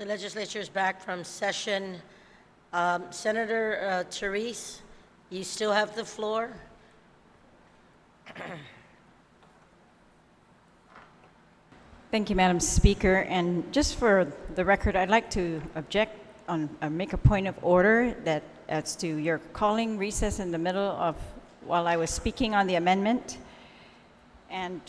The legislature is back from session. Senator Therese, you still have the floor. Thank you, Madam Speaker. And just for the record, I'd like to object on make a point of order that as to your calling recess in the middle of while I was speaking on the amendment. And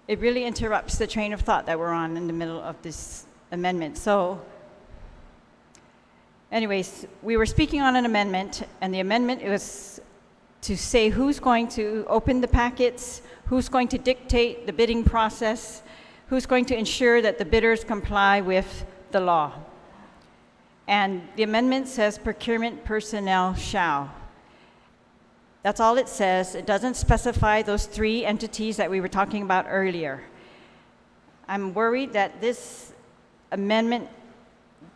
it really interrupts the train of thought that we're on in the middle of this amendment. So anyways, we were speaking on an amendment, and the amendment was to say who's going to open the packets, who's going to dictate the bidding process, who's going to ensure that the bidders comply with the law. And the amendment says procurement personnel shall. That's all it says. It doesn't specify those three entities that we were talking about earlier. I'm worried that this amendment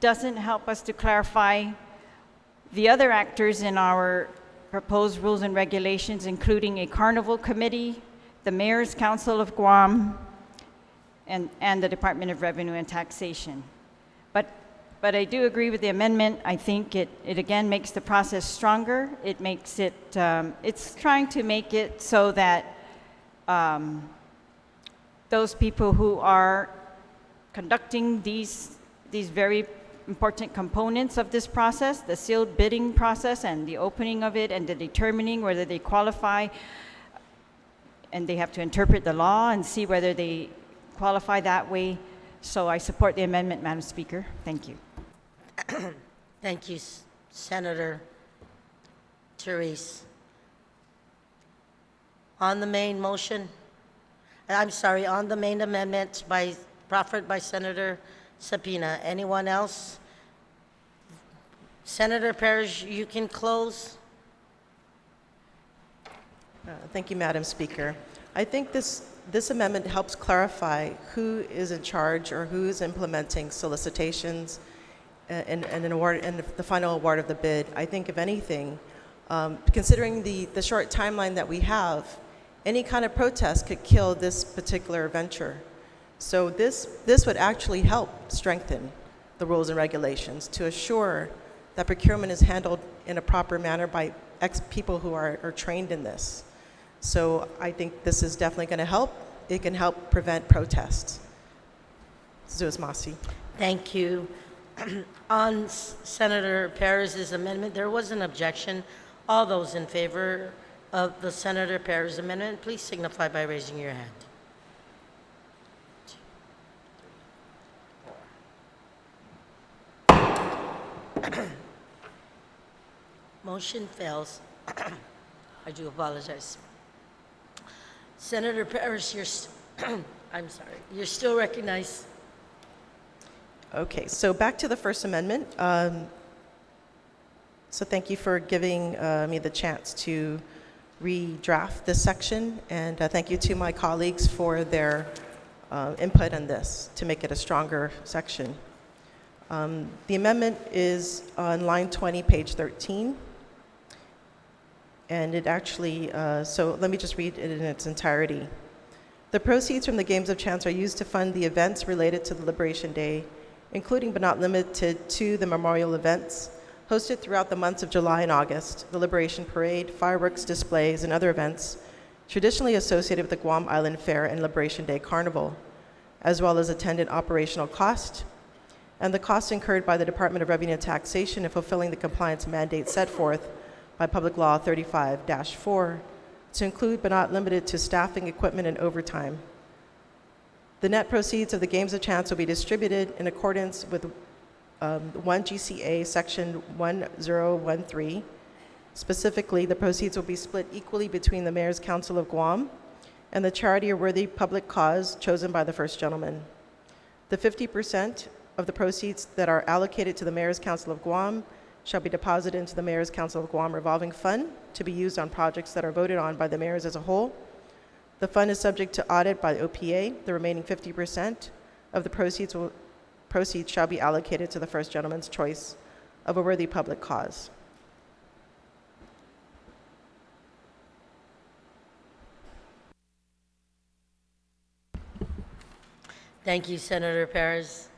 doesn't help us to clarify the other actors in our proposed rules and regulations, including a carnival committee, the Mayor's Council of Guam, and the Department of Revenue and Taxation. But I do agree with the amendment. I think it again makes the process stronger. It makes it, it's trying to make it so that those people who are conducting these very important components of this process, the sealed bidding process and the opening of it and the determining whether they qualify, and they have to interpret the law and see whether they qualify that way. So I support the amendment, Madam Speaker. Thank you. Thank you, Senator Therese. On the main motion, on the main amendment proffered by Senator Sapina. Anyone else? Senator Parrish, you can close. Thank you, Madam Speaker. I think this amendment helps clarify who is in charge or who is implementing solicitations and the final award of the bid. I think, if anything, considering the short timeline that we have, any kind of protest could kill this particular venture. So this would actually help strengthen the rules and regulations to assure that procurement is handled in a proper manner by people who are trained in this. So I think this is definitely going to help. It can help prevent protests. Zuis Masi. Thank you. On Senator Perez's amendment, there was an objection. All those in favor of the Senator Perez amendment, please signify by raising your hand. Motion fails. I do apologize. Senator Perez, I'm sorry, you're still recognized. Okay, so back to the First Amendment. So thank you for giving me the chance to redraft this section, and thank you to my colleagues for their input on this to make it a stronger section. The amendment is on line 20, page 13. And it actually, so let me just read it in its entirety. The proceeds from the games of chance are used to fund the events related to the Liberation Day, including but not limited to the memorial events hosted throughout the months of July and August, the Liberation Parade, fireworks displays, and other events traditionally associated with the Guam Island Fair and Liberation Day Carnival, as well as attendant operational cost, and the costs incurred by the Department of Revenue and Taxation in fulfilling the compliance mandate set forth by Public Law 35-4 to include but not limited to staffing, equipment, and overtime. The net proceeds of the games of chance will be distributed in accordance with 1 GCA section 1013. Specifically, the proceeds will be split equally between the Mayor's Council of Guam and the charity or worthy public cause chosen by the First Gentleman. The 50% of the proceeds that are allocated to the Mayor's Council of Guam shall be deposited into the Mayor's Council of Guam revolving fund to be used on projects that are voted on by the mayors as a whole. The fund is subject to audit by the OPA. The remaining 50% of the proceeds shall be allocated to the First Gentleman's choice of a worthy public cause. Thank you, Senator Perez.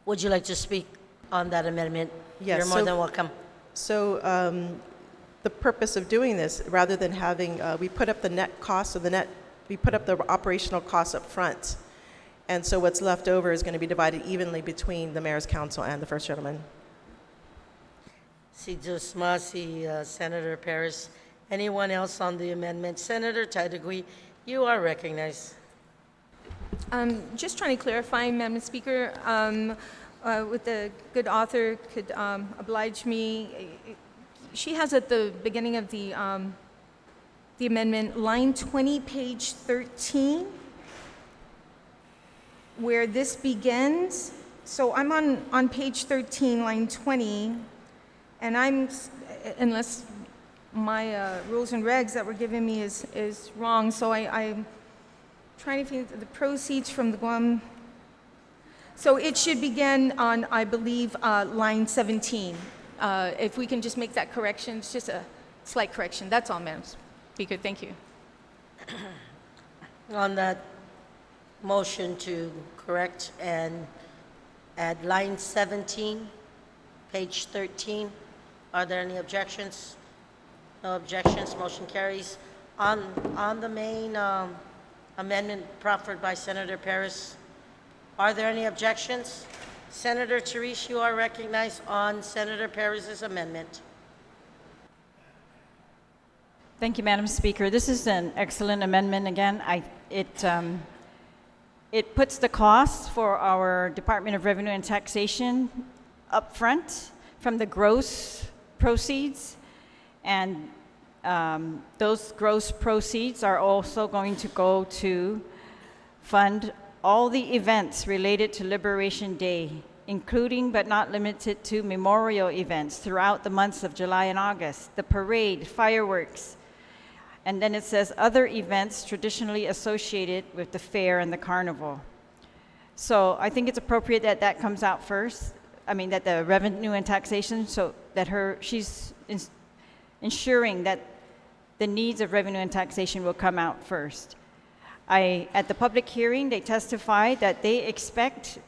Would you like to speak on that amendment? Yes, You're more so- than welcome. So the purpose of doing this, rather than having, we put up the net cost of we put up the operational costs up front. And so what's left over is going to be divided evenly between the mayor's council and the first gentleman. Si Dusma, si Senator Perez. Anyone else on the amendment? Senator Tadagui, you are recognized. Just trying to clarify, Madam Speaker, with the good author could oblige me. She has at the beginning of the amendment, line 20, page 13, where this begins. So I'm on page 13, line 20, and unless my rules and regs that were given me is wrong, so I'm trying to think the proceeds from the Guam. So it should begin on, I believe, line 17. If we can just make that correction, it's just a slight correction. That's all, Madam Speaker. Thank you. On that motion to correct and add line 17, page 13, are there any objections? No objections, motion carries. On the main amendment proffered by Senator Perez, are there any objections? Senator Therese, you are recognized on Senator Perez's amendment. Thank you, Madam Speaker. This is an excellent amendment. Again, it puts the costs for our Department of Revenue and Taxation up front from the gross proceeds, and those gross proceeds are also going to go to fund all the events related to Liberation Day, including but not limited to memorial events throughout the months of July and August, the parade, fireworks, and then it says other events traditionally associated with the fair and the carnival. So I think it's appropriate that that comes out first. I mean, that the revenue and taxation, so that she's ensuring that the needs of revenue and taxation will come out first. At the public hearing, they testified that they expect,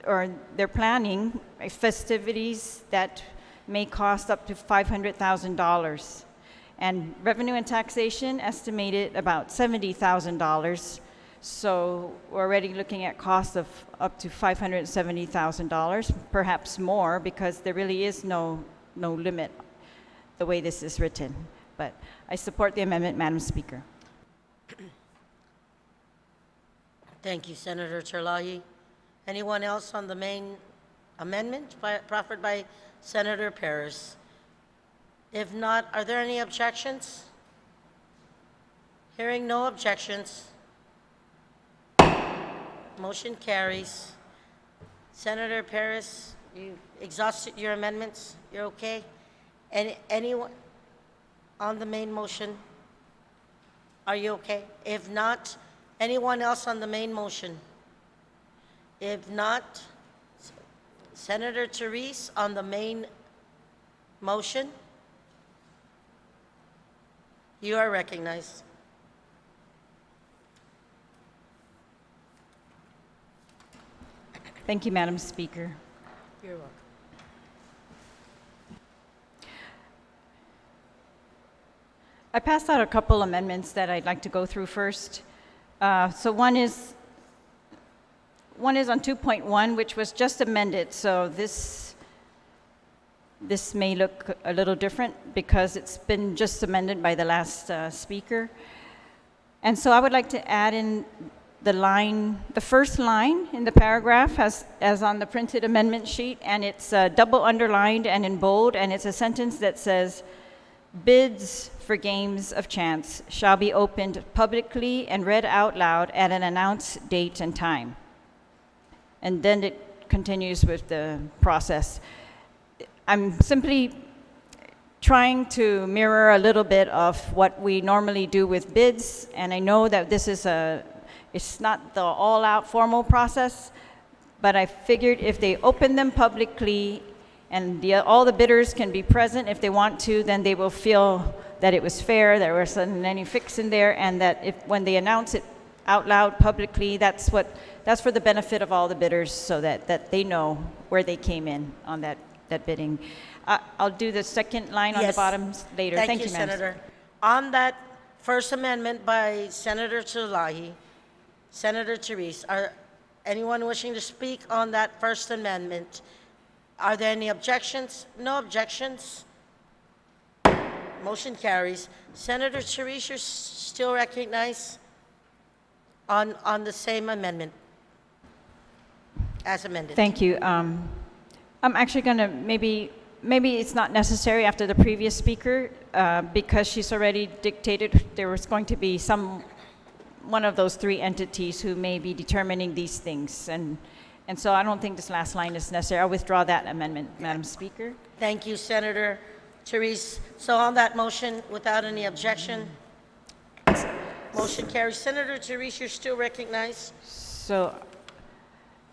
or they're planning, festivities that may cost up to $500,000. And revenue and taxation estimated about $70,000. So we're already looking at costs of up to $570,000, perhaps more, because there really is no limit the way this is written. But I support the amendment, Madam Speaker. Thank you, Senator Terlahi. Anyone else on the main amendment proffered by Senator Perez? If not, are there any objections? Hearing no objections, motion carries. Senator Perez, you exhausted your amendments? You're okay? Anyone on the main motion? Are you okay? If not, anyone else on the main motion? If not, Senator Therese on the main motion? You are recognized. Thank you, Madam Speaker. You're welcome. I passed out a couple amendments that I'd like to go through first. So one is on 2.1, which was just amended. So this may look a little different because it's been just amended by the last speaker. And so I would like to add in the first line in the paragraph as on the printed amendment sheet, and it's double underlined and in bold, and it's a sentence that says, bids for games of chance shall be opened publicly and read out loud at an announced date and time. And then it continues with the process. I'm simply trying to mirror a little bit of what we normally do with bids, and I know that this is it's not the all-out formal process, but I figured if they open them publicly and all the bidders can be present if they want to, then they will feel that it was fair, there wasn't any fix in there, and that when they announce it out loud publicly. That's for the benefit of all the bidders, so that they know where they came in on that bidding. I'll do the second line on the Yes. bottom later. Thank you, Madam Senator. On that first amendment by Senator Tulahi, Senator Therese, are anyone wishing to speak on that first amendment? Are there any objections? No objections? Motion carries. Senator Therese, you're still recognized on the same amendment as amended. Thank you. I'm actually going to maybe it's not necessary after the previous speaker, because she's already dictated there was going to be one of those three entities who may be determining these things. And so I don't think this last line is necessary. I'll withdraw that amendment, Madam Speaker. Thank you, Senator Therese. So on that motion, without any objection, motion carries. Senator Therese, you're still recognized. So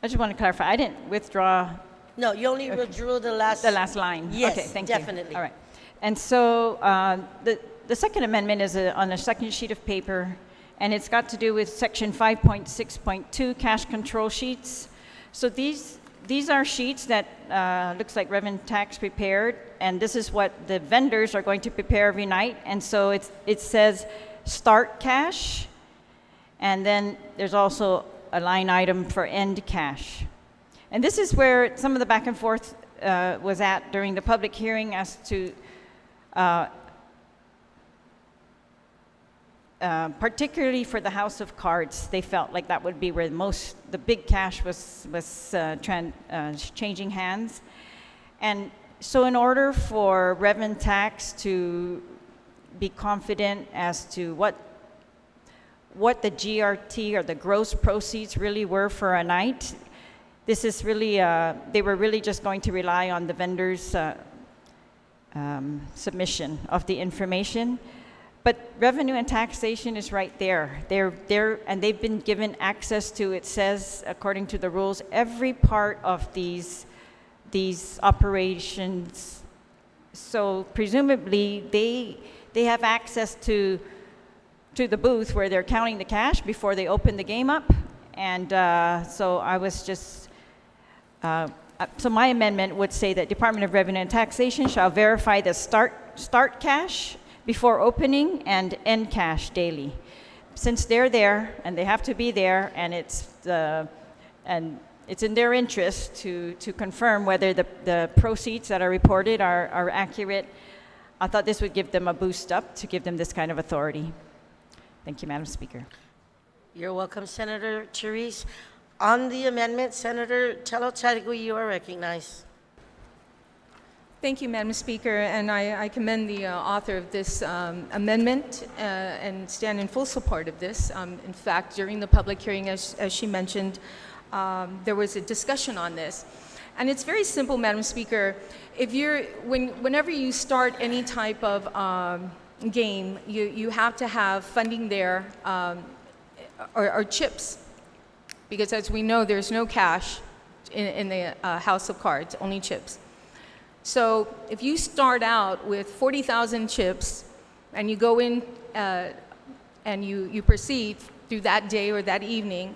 I just want to clarify, I didn't withdraw No, you only withdrew the last. the last line. Yes, Okay, thank definitely. you. All right. And so the second amendment is on a second sheet of paper, and it's got to do with section 5.6.2 cash control sheets. So these are sheets that looks like Revenue Tax prepared, and this is what the vendors are going to prepare every night. And so it says start cash, and then there's also a line item for end cash. And this is where some of the back and forth was at during the public hearing as to particularly for the House of Cards, they felt like that would be where the big cash was changing hands. And so in order for Revenue Tax to be confident as to what the GRT or the gross proceeds really were for a night, this is really, they were really just going to rely on the vendor's submission of the information. But revenue and taxation is right there. They're and they've been given access to, it says, according to the rules, every part of these operations. So presumably they have access to the booth where they're counting the cash before they open the game up. And so I was just, so my amendment would say that Department of Revenue and Taxation shall verify the start cash before opening and end cash daily. Since they're there and they have to be there, and it's in their interest to confirm whether the proceeds that are reported are accurate, I thought this would give them a boost up to give them this kind of authority. Thank you, Madam Speaker. You're welcome, Senator Therese. On the amendment, Senator Telo-Tadigui, you are recognized. Thank you, Madam Speaker, and I commend the author of this amendment and stand in full support of this. In fact, during the public hearing, as she mentioned, there was a discussion on this. And it's very simple, Madam Speaker. Whenever you start any type of game, you have to have funding there or chips, because as we know, there's no cash in the House of Cards, only chips. So if you start out with 40,000 chips and you go in and you proceed through that day or that evening,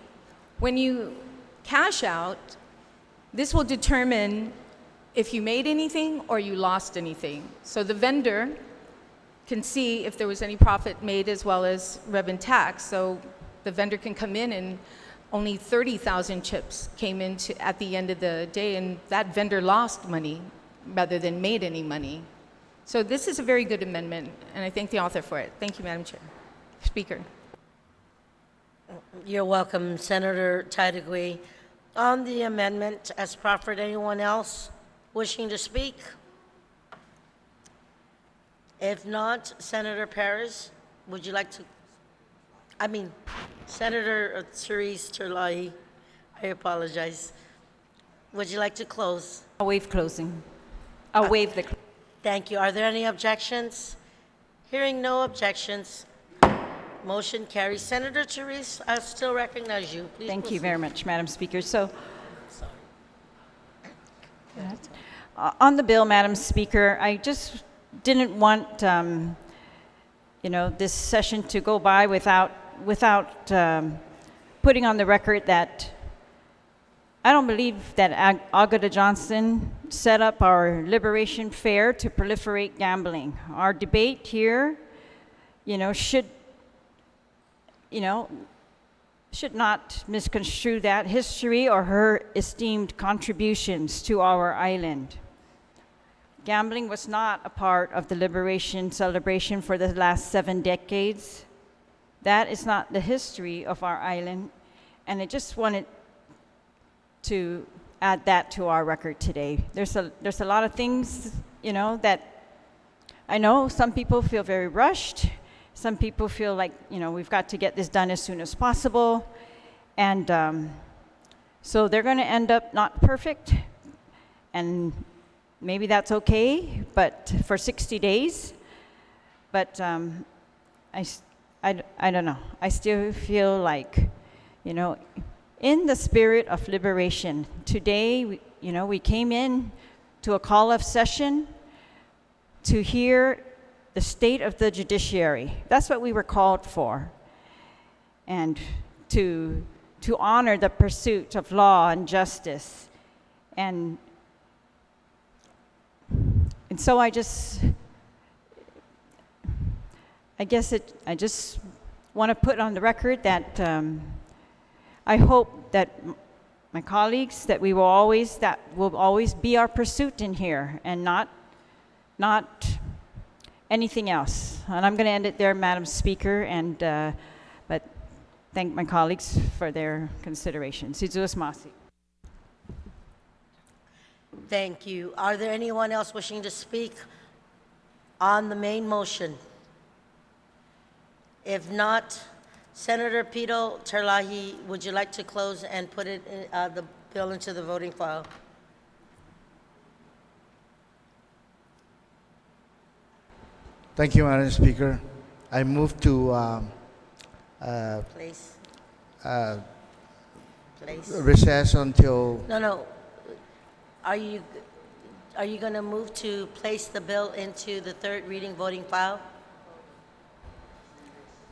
when you cash out, this will determine if you made anything or you lost anything. So the vendor can see if there was any profit made as well as revenue tax. So the vendor can come in and only 30,000 chips came in at the end of the day, and that vendor lost money rather than made any money. So this is a very good amendment, and I thank the author for it. Thank you, Madam Speaker. You're welcome, Senator Tadigui. On the amendment as proffered, anyone else wishing to speak? If not, Senator Perez, would you like to? Senator Therese Terlahi, I apologize. Would you like to close? I'll waive closing. I'll waive the. Thank you. Are there any objections? Hearing no objections, motion carries. Senator Therese, I still recognize you. Please Thank you proceed. very much, Madam Speaker. So, on the bill, Madam Speaker, I just didn't want, this session to go by without putting on the record that I don't believe that Agata Johnson set up our Liberation Fair to proliferate gambling. Our debate here, should not misconstrue that history or her esteemed contributions to our island. Gambling was not a part of the liberation celebration for the last 7 decades. That is not the history of our island, and I just wanted to add that to our record today. There's a lot of things, that I know some people feel very rushed. Some people feel like, we've got to get this done as soon as possible. And so they're going to end up not perfect. And maybe that's okay, but for 60 days. But I don't know. I still feel like, in the spirit of liberation, today, we came in to a call of session to hear the state of the judiciary. That's what we were called for. And to honor the pursuit of law and justice. And so I just want to put on the record that I hope that my colleagues, that will always be our pursuit in here and not anything else. And I'm going to end it there, Madam Speaker, but thank my colleagues for their consideration. Sizuas Masi. Thank you. Are there anyone else wishing to speak on the main motion? If not, Senator PT.3, would you like to close and put the bill into the voting file? Thank you, Madam Speaker. I move to Please. Please. recess until. No. Are you going to move to place the bill into the third reading voting file?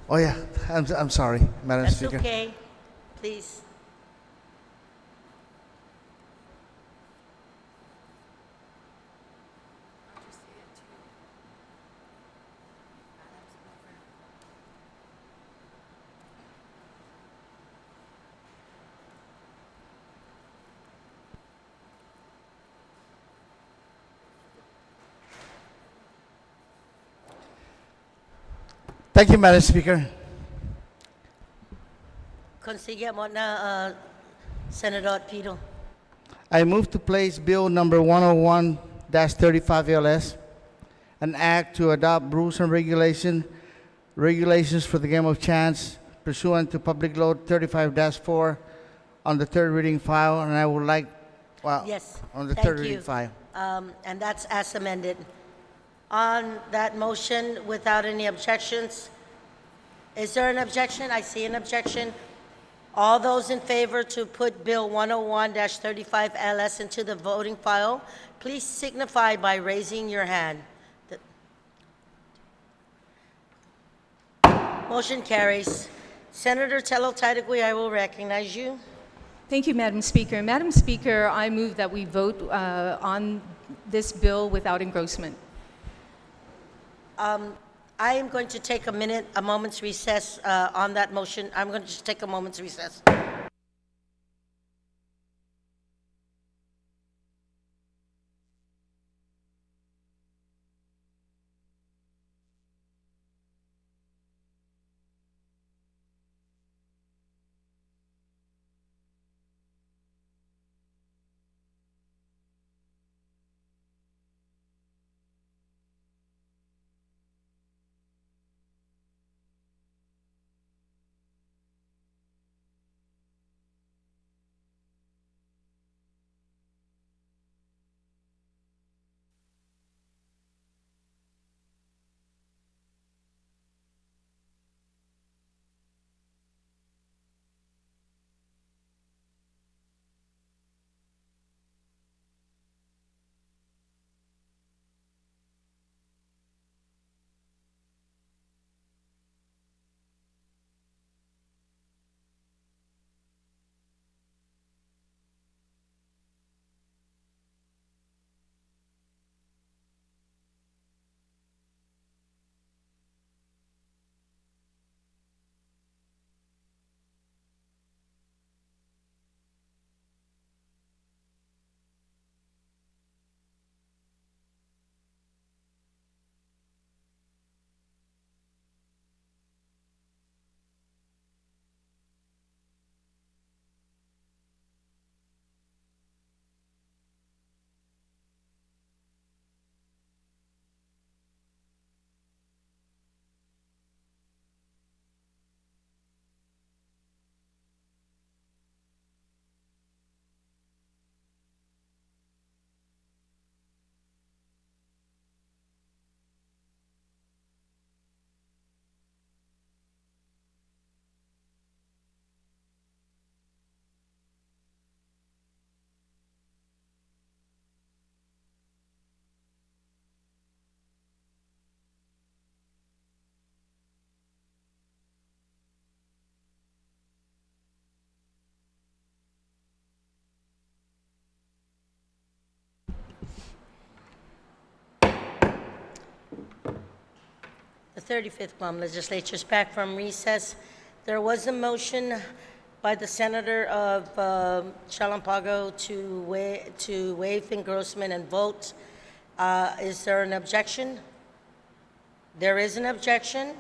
Oh yeah, I'm sorry, Madam That's Speaker. okay. Please. Thank you, Madam Speaker. Consigue mo na Senator Pito. I move to place Bill number 101-35 LS, an act to adopt rules and regulations for the game of chance pursuant to Public Law 35-4 on the third reading file, and I would like, Yes. on the thank third you. reading file. And that's as amended. On that motion, without any objections, is there an objection? I see an objection. All those in favor to put Bill 101-35 LS into the voting file, please signify by raising your hand. Motion carries. Senator Tello Taitagui, I will recognize you. Thank you, Madam Speaker. Madam Speaker, I move that we vote on this bill without engrossment. I am going to take a moment's recess on that motion. I'm going to just take a moment's recess. 35th Guam Legislature is back from recess. There was a motion by the Senator of Chalampago to waive engrossment and vote. Is there an objection? There is an objection.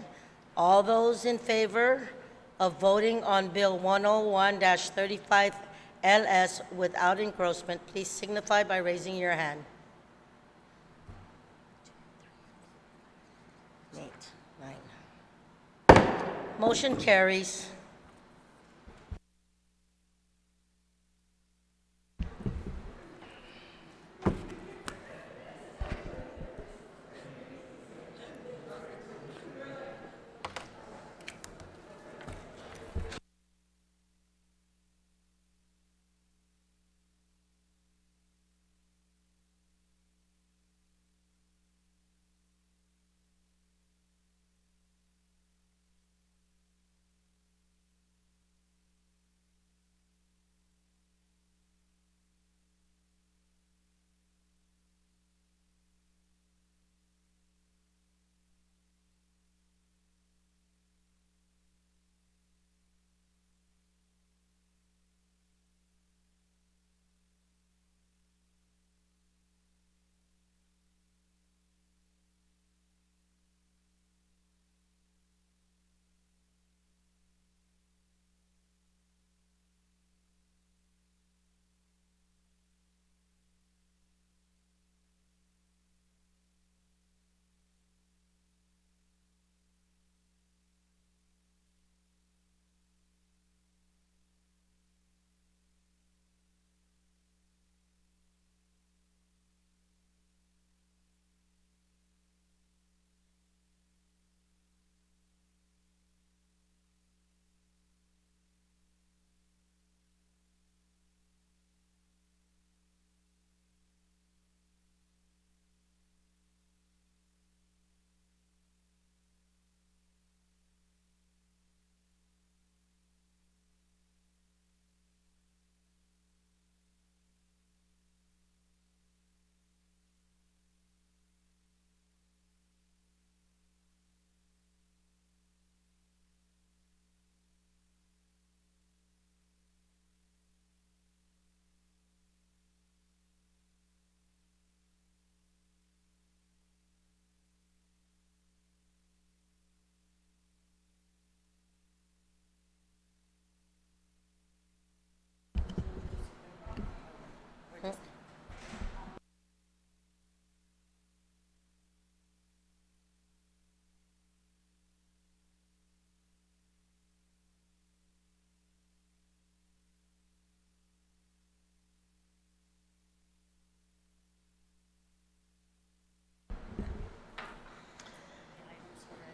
All those in favor of voting on Bill 101-35 LS without engrossment, please signify by raising your hand. 8, 9. Motion carries.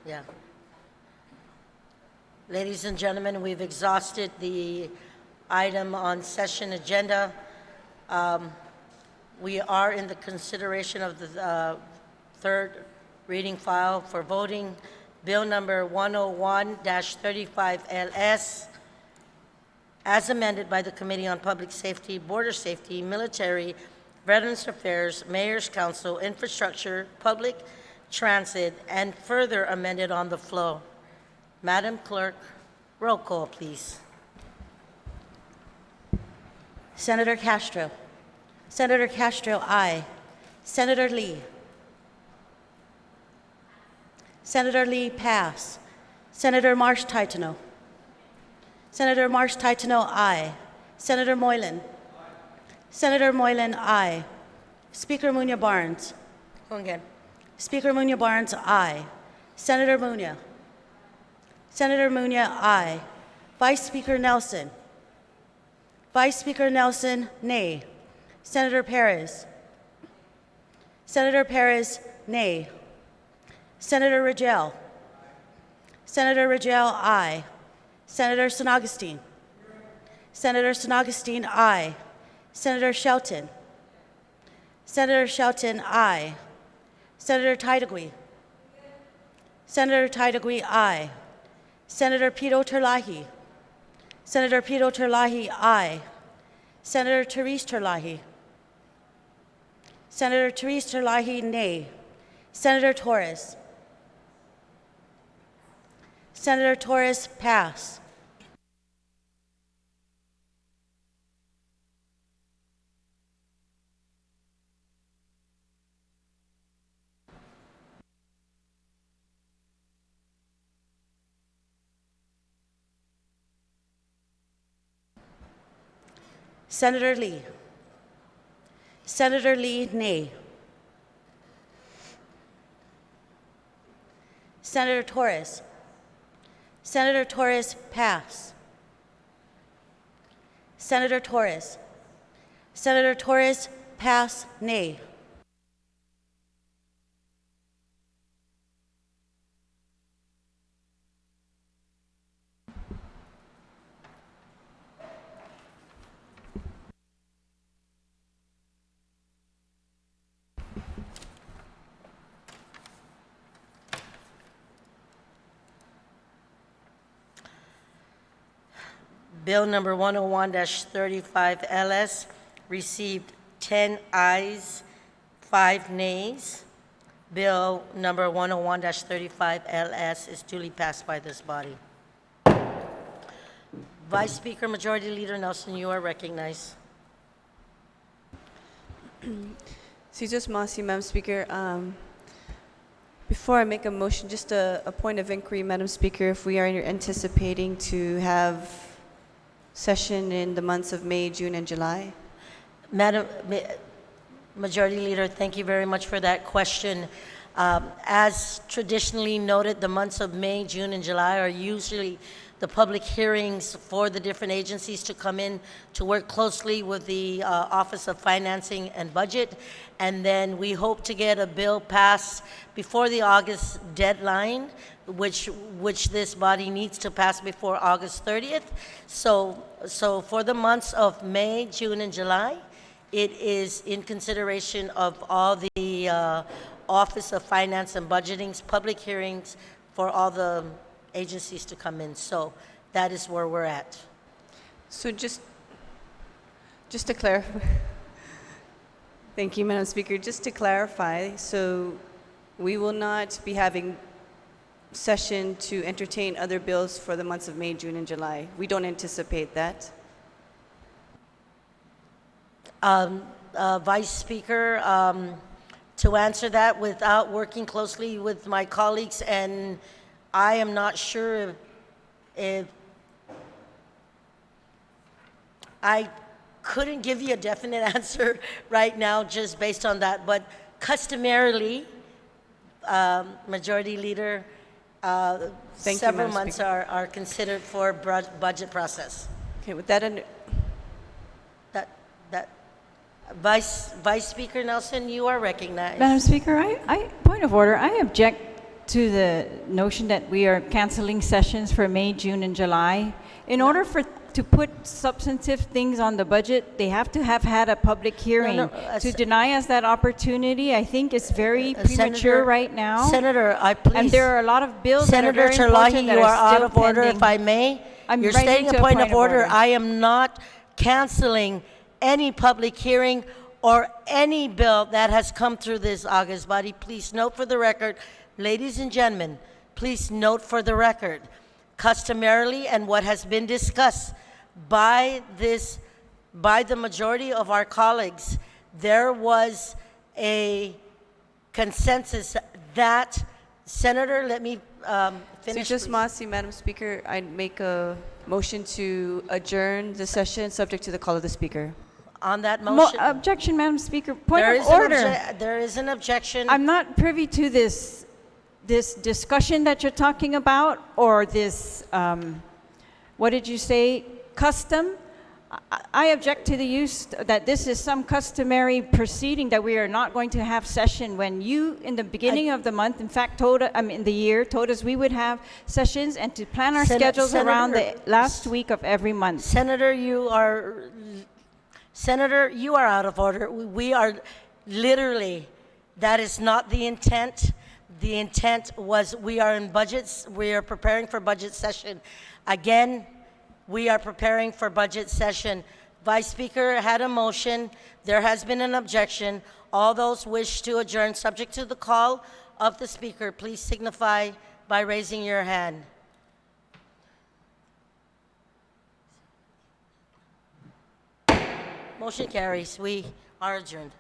Yeah. Ladies and gentlemen, we've exhausted the item on session agenda. We are in the consideration of the third reading file for voting, Bill number 101-35 LS, as amended by the Committee on Public Safety, Border Safety, Military, Veterans Affairs, Mayor's Council, Infrastructure, Public Transit, and further amended on the floor. Madam Clerk, roll call, please. Senator Castro. Senator Castro, aye. Senator Lee. Senator Lee, pass. Senator Marsh-Titano. Senator Marsh-Titano, aye. Senator Moylan. Senator Moylan, aye. Speaker Munya-Barnes. Go again. Speaker Munya-Barnes, aye. Senator Munya. Senator Munya, aye. Vice Speaker Nelson. Vice Speaker Nelson, nay. Senator Perez. Senator Perez, nay. Senator Rangel. Senator Rangel, aye. Senator San Augustine. Senator San Augustine, aye. Senator Shelton. Senator Shelton, aye. Senator Titagui. Senator Titagui, aye. Senator Pito Terlahi. Senator Pito Terlahi, aye. Senator Therese Terlahi. Senator Therese Terlahi, nay. Senator Torres. Senator Torres, pass. Senator Lee. Senator Lee, nay. Senator Torres. Senator Torres, pass. Senator Torres. Senator Torres, pass, nay. Bill number 101-35 LS received 10 ayes, 5 nays. Bill number 101-35 LS is duly passed by this body. Vice Speaker, Majority Leader Nelson, you are recognized. Cesar Masi, Madam Speaker. Before I make a motion, just a point of inquiry, Madam Speaker, if we are anticipating to have session in the months of May, June, and July? Majority Leader, thank you very much for that question. As traditionally noted, the months of May, June, and July are usually the public hearings for the different agencies to come in to work closely with the Office of Financing and Budget. And then we hope to get a bill passed before the August deadline, which this body needs to pass before August 30th. So for the months of May, June, and July, it is in consideration of all the Office of Finance and Budgeting's public hearings for all the agencies to come in. So that is where we're at. So just to clarify, thank you, Madam Speaker. Just to clarify, so we will not be having session to entertain other bills for the months of May, June, and July. We don't anticipate that. Vice Speaker, to answer that without working closely with my colleagues, and I am not sure if I couldn't give you a definite answer right now just based on that, but customarily, Majority Leader, Thank you, several Madam months Speaker. are considered for budget process. Okay, with that under, That Vice Speaker Nelson, you are recognized. Madam Speaker, point of order, I object to the notion that we are canceling sessions for May, June, and July. In order to put substantive things on the budget, they have to have had a public hearing. To deny us that opportunity, I think is very premature Senator, right now. Senator, please. And there are a lot of bills that are Senator very Terlahi, important that you are out still of order, pending. if I may. I'm You're right stating into a point of order. order. I am not canceling any public hearing or any bill that has come through this August body. Please note for the record, ladies and gentlemen, please note for the record, customarily and what has been discussed by the majority of our colleagues, there was a consensus that, Senator, let me finish. Cesar please. Masi, Madam Speaker, I'd make a motion to adjourn the session subject to the call of the Speaker. On that motion, Objection, Madam Speaker. Point there of is an order. there is an objection. I'm not privy to this discussion that you're talking about, or this, what did you say, custom? I object to the use that this is some customary proceeding, that we are not going to have session when you, in the beginning of the month, in fact, in the year, told us we would have sessions and to plan our schedules around the last week of every month. Senator, you are out of order. We are literally, that is not the intent. The intent was we are in budgets, we are preparing for budget session. Again, we are preparing for budget session. Vice Speaker had a motion. There has been an objection. All those wish to adjourn, subject to the call of the Speaker, please signify by raising your hand. Motion carries. We are adjourned.